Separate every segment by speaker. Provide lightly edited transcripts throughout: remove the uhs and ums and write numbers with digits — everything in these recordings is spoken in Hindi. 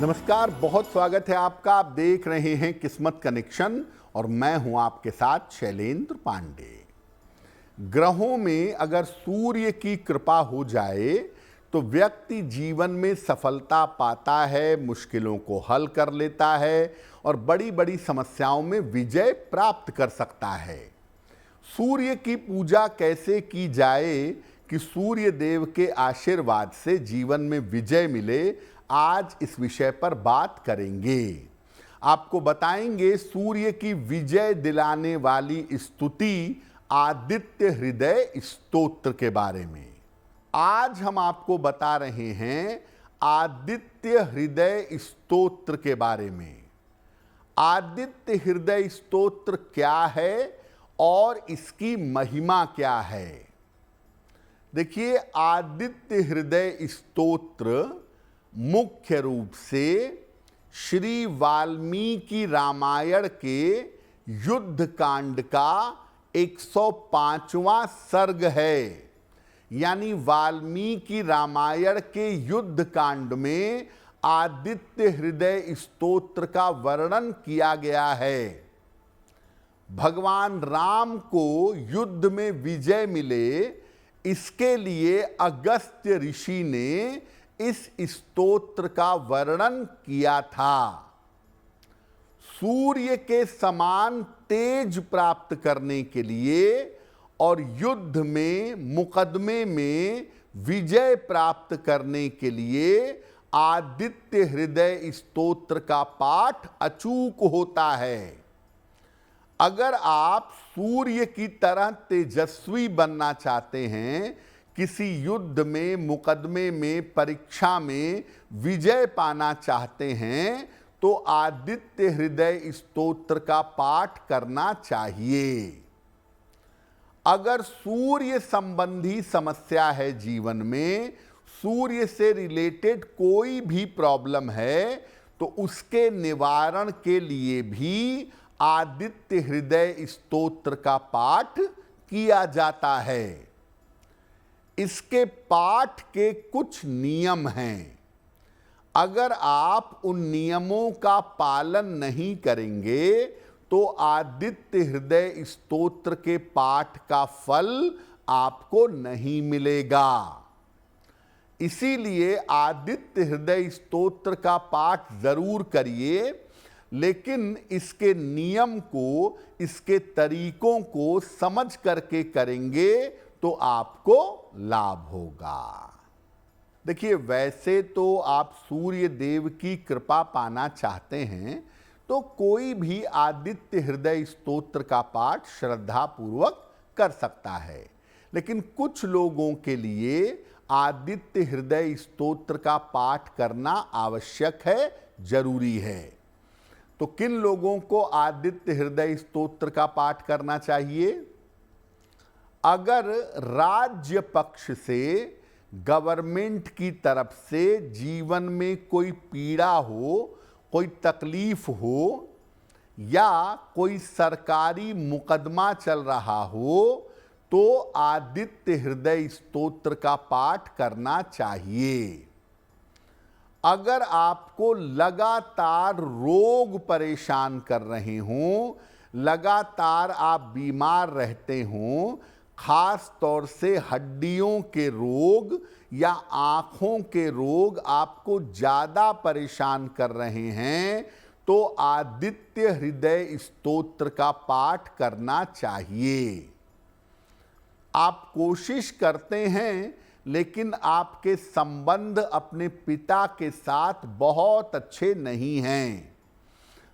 Speaker 1: नमस्कार, बहुत स्वागत है आपका। आप देख रहे हैं किस्मत कनेक्शन और मैं हूं आपके साथ शैलेंद्र पांडे। ग्रहों में अगर सूर्य की कृपा हो जाए तो व्यक्ति जीवन में सफलता पाता है, मुश्किलों को हल कर लेता है और बड़ी बड़ी समस्याओं में विजय प्राप्त कर सकता है। सूर्य की पूजा कैसे की जाए कि सूर्य देव के आशीर्वाद से जीवन में विजय मिले, आज इस विषय पर बात करेंगे। आपको बताएंगे सूर्य की विजय दिलाने वाली स्तुति आदित्य हृदय स्तोत्र के बारे में। आज हम आपको बता रहे हैं आदित्य हृदय स्तोत्र के बारे में। आदित्य हृदय स्तोत्र क्या है और इसकी महिमा क्या है। देखिए, आदित्य हृदय स्तोत्र मुख्य रूप से श्री वाल्मीकि रामायण के युद्ध कांड का 105वां सर्ग है। यानी वाल्मीकि रामायण के युद्ध कांड में आदित्य हृदय स्तोत्र का वर्णन किया गया है। भगवान राम को युद्ध में विजय मिले, इसके लिए अगस्त्य ऋषि ने इस स्तोत्र का वर्णन किया था। सूर्य के समान तेज प्राप्त करने के लिए और युद्ध में मुकदमे में विजय प्राप्त करने के लिए आदित्य हृदय स्तोत्र का पाठ अचूक होता है। अगर आप सूर्य की तरह तेजस्वी बनना चाहते हैं, किसी युद्ध में, मुकदमे में, परीक्षा में विजय पाना चाहते हैं, तो आदित्य हृदय स्तोत्र का पाठ करना चाहिए। अगर सूर्य संबंधी समस्या है जीवन में, सूर्य से रिलेटेड कोई भी प्रॉब्लम है, तो उसके निवारण के लिए भी आदित्य हृदय स्तोत्र का पाठ किया जाता है। इसके पाठ के कुछ नियम हैं। अगर आप उन नियमों का पालन नहीं करेंगे तो आदित्य हृदय स्तोत्र के पाठ का फल आपको नहीं मिलेगा। इसीलिए आदित्य हृदय स्तोत्र का पाठ जरूर करिए, लेकिन इसके नियम को, इसके तरीकों को समझ करके करेंगे तो आपको लाभ होगा। देखिए, वैसे तो आप सूर्य देव की कृपा पाना चाहते हैं तो कोई भी आदित्य हृदय स्तोत्र का पाठ श्रद्धा पूर्वक कर सकता है, लेकिन कुछ लोगों के लिए आदित्य हृदय स्तोत्र का पाठ करना आवश्यक है, जरूरी है। तो किन लोगों को आदित्य हृदय स्तोत्र का पाठ करना चाहिए? अगर राज्य पक्ष से, गवर्नमेंट की तरफ से जीवन में कोई पीड़ा हो, कोई तकलीफ हो, या कोई सरकारी मुकदमा चल रहा हो, तो आदित्य हृदय स्तोत्र का पाठ करना चाहिए। अगर आपको लगातार रोग परेशान कर रहे हों, लगातार आप बीमार रहते हों, खास तौर से हड्डियों के रोग या आँखों के रोग आपको ज़्यादा परेशान कर रहे हैं, तो आदित्य हृदय स्तोत्र का पाठ करना चाहिए। आप कोशिश करते हैं, लेकिन आपके संबंध अपने पिता के साथ बहुत अच्छे नहीं हैं।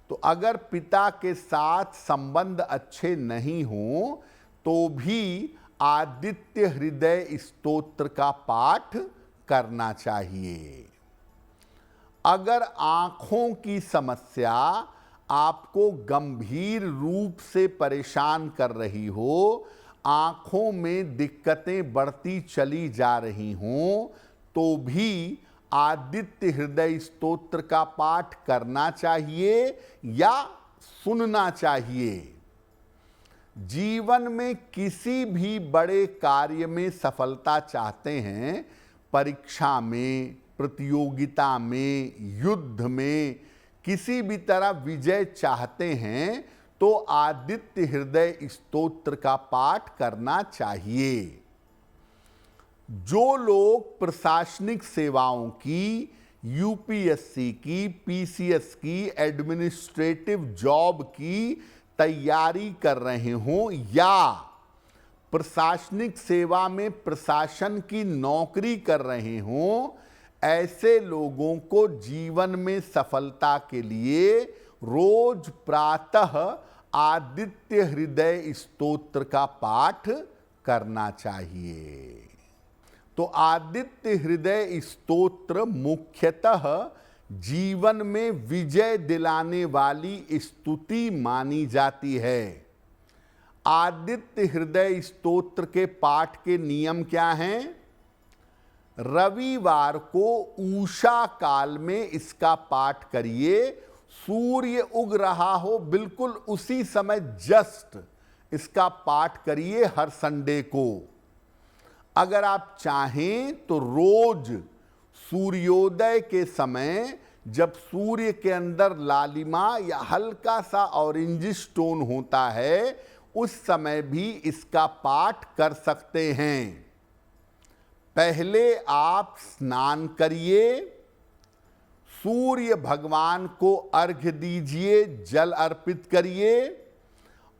Speaker 1: तो अगर पिता के साथ संबंध अच्छे नहीं हों तो भी आदित्य हृदय स्तोत्र का पाठ करना चाहिए। अगर आँखों की समस्या आपको गंभीर रूप से परेशान कर रही हो, आँखों में दिक्कतें बढ़ती चली जा रही हों, तो भी आदित्य हृदय स्तोत्र का पाठ करना चाहिए या सुनना चाहिए। जीवन में किसी भी बड़े कार्य में सफलता चाहते हैं, परीक्षा में, प्रतियोगिता में, युद्ध में किसी भी तरह विजय चाहते हैं तो आदित्य हृदय स्तोत्र का पाठ करना चाहिए। जो लोग प्रशासनिक सेवाओं की, यूपीएससी की, पीसीएस की, एडमिनिस्ट्रेटिव जॉब की तैयारी कर रहे हों या प्रशासनिक सेवा में प्रशासन की नौकरी कर रहे हों, ऐसे लोगों को जीवन में सफलता के लिए रोज प्रातः आदित्य हृदय स्तोत्र का पाठ करना चाहिए। तो आदित्य हृदय स्तोत्र मुख्यतः जीवन में विजय दिलाने वाली स्तुति मानी जाती है। आदित्य हृदय स्तोत्र के पाठ के नियम क्या हैं? रविवार को उषा काल में इसका पाठ करिए। सूर्य उग रहा हो बिल्कुल उसी समय जस्ट इसका पाठ करिए हर संडे को। अगर आप चाहें तो रोज सूर्योदय के समय जब सूर्य के अंदर लालिमा या हल्का सा ऑरेंजिश टोन होता है, उस समय भी इसका पाठ कर सकते हैं। पहले आप स्नान करिए, सूर्य भगवान को अर्घ्य दीजिए, जल अर्पित करिए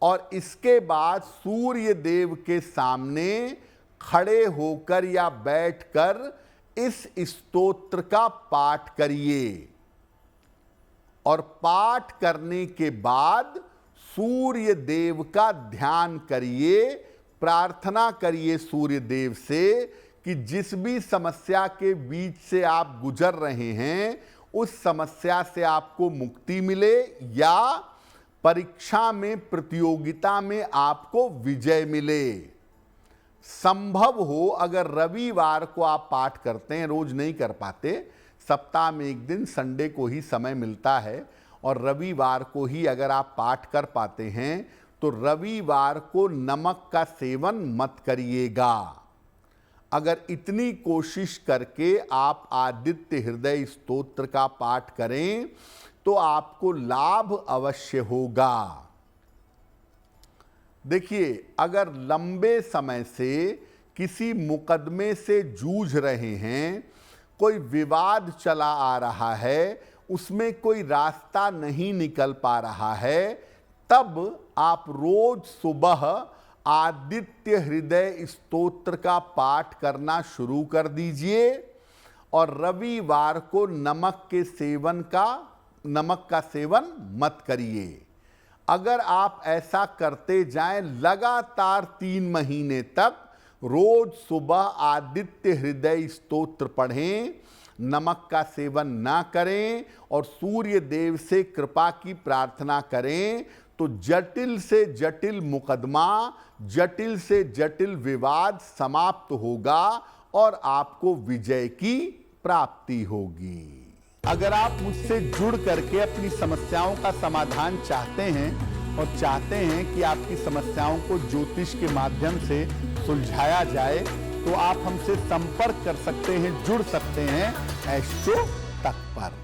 Speaker 1: और इसके बाद सूर्य देव के सामने खड़े होकर या बैठकर इस स्तोत्र का पाठ करिए और पाठ करने के बाद सूर्य देव का ध्यान करिए, प्रार्थना करिए सूर्य देव से कि जिस भी समस्या के बीच से आप गुजर रहे हैं उस समस्या से आपको मुक्ति मिले या परीक्षा में, प्रतियोगिता में आपको विजय मिले। संभव हो अगर रविवार को आप पाठ करते हैं, रोज नहीं कर पाते, सप्ताह में एक दिन संडे को ही समय मिलता है और रविवार को ही अगर आप पाठ कर पाते हैं तो रविवार को नमक का सेवन मत करिएगा। अगर इतनी कोशिश करके आप आदित्य हृदय स्तोत्र का पाठ करें तो आपको लाभ अवश्य होगा। देखिए, अगर लंबे समय से किसी मुकदमे से जूझ रहे हैं, कोई विवाद चला आ रहा है, उसमें कोई रास्ता नहीं निकल पा रहा है, तब आप रोज सुबह आदित्य हृदय स्तोत्र का पाठ करना शुरू कर दीजिए और रविवार को नमक का सेवन मत करिए। अगर आप ऐसा करते जाएं लगातार 3 महीने तक रोज सुबह आदित्य हृदय स्तोत्र पढ़ें, नमक का सेवन ना करें और सूर्य देव से कृपा की प्रार्थना करें, तो जटिल से जटिल मुकदमा, जटिल से जटिल विवाद समाप्त होगा और आपको विजय की प्राप्ति होगी। अगर आप मुझसे जुड़ करके अपनी समस्याओं का समाधान चाहते हैं और चाहते हैं कि आपकी समस्याओं को ज्योतिष के माध्यम से सुलझाया जाए, तो आप हमसे संपर्क कर सकते हैं, जुड़ सकते हैं एस्ट्रो तक पर।